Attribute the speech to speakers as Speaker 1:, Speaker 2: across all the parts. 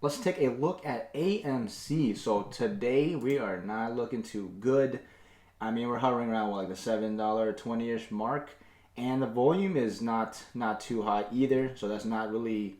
Speaker 1: Let's take a look at AMC. So today we are not looking too good. I mean, we're hovering around like the $7.20-ish mark, and the volume is not too high either. So that's not really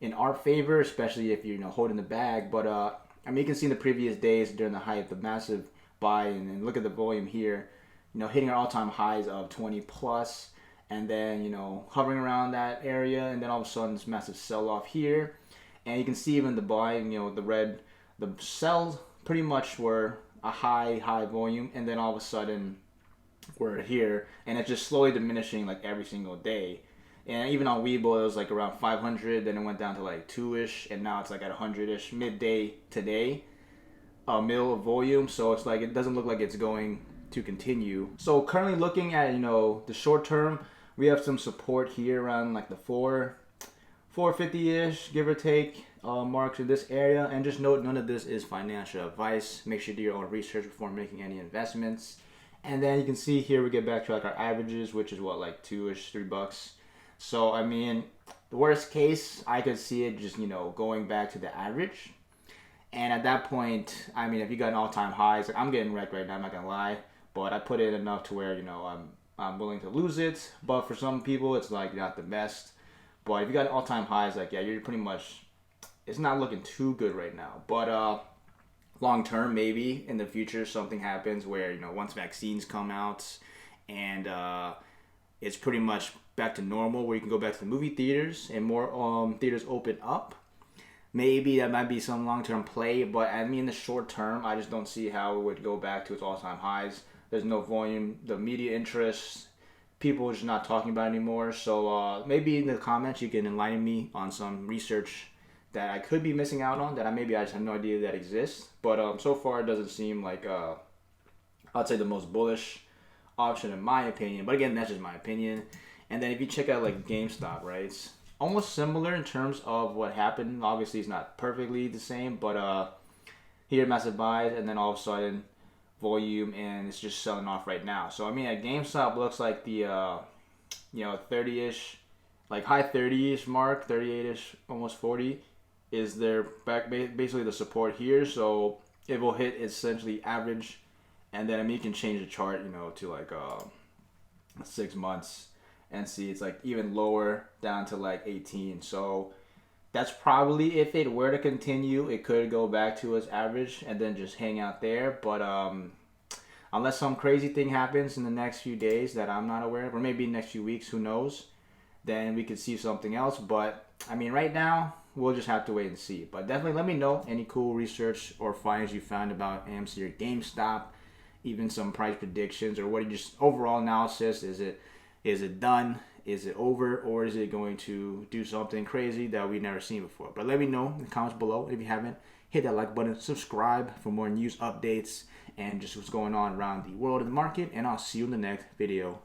Speaker 1: in our favor, especially if you're holding the bag. But I mean, you can see in the previous days during the height, the massive buy, and look at the volume here. Hitting our all-time highs of 20 plus, and then hovering around that area, and then all of a sudden this massive sell-off here. And you can see even the buying, the red, the sells pretty much were a high volume, and then all of a sudden we're here, and it's just slowly diminishing like every single day. And even on Weibo, it was like around 500, then it went down to like 2-ish, and now it's like at 100-ish midday today, a mil of volume. So it's like it doesn't look like it's going to continue. So currently looking at the short term, we have some support here around like the 450-ish, give or take, marks in this area. And just note, none of this is financial advice. Make sure you do your own research before making any investments. And then you can see here we get back to like our averages, which is what, like $2-ish, $3. So I mean, the worst case, I could see it just going back to the average. And at that point, I mean, if you got an all-time highs, like I'm getting wrecked right now, I'm not gonna lie, but I put it enough to where I'm willing to lose it. But for some people, it's like not the best. But if you got all-time highs, like, yeah, you're pretty much, it's not looking too good right now. But long term, maybe in the future, something happens where, once vaccines come out and it's pretty much back to normal, where you can go back to the movie theaters and more theaters open up. Maybe that might be some long-term play, but I mean, in the short term, I just don't see how it would go back to its all-time highs. There's no volume, the media interest, people are just not talking about it anymore. So maybe in the comments you can enlighten me on some research that I could be missing out on, that I just have no idea that exists. But so far it doesn't seem like I'd say the most bullish option in my opinion. But again, that's just my opinion. And then if you check out like GameStop, right, it's almost similar in terms of what happened. Obviously it's not perfectly the same, but here massive buys, and then all of a sudden volume, and it's just selling off right now. So I mean, at GameStop looks like the 30-ish, like high 30-ish mark, 38-ish, almost 40 is their back, basically the support here. So it will hit essentially average, and then I mean you can change the chart to like 6 months and see it's like even lower down to like 18. So that's probably, if it were to continue, it could go back to its average and then just hang out there. But unless some crazy thing happens in the next few days that I'm not aware of, or maybe next few weeks, who knows, then we could see something else. But I mean, right now we'll just have to wait and see. But definitely let me know any cool research or finds you found about AMC or GameStop, even some price predictions, or what you just overall analysis. Is it done? Is it over? Or is it going to do something crazy that we've never seen before? But let me know in the comments below. If you haven't, hit that like button, subscribe for more news updates and just what's going on around the world and the market. And I'll see you in the next video.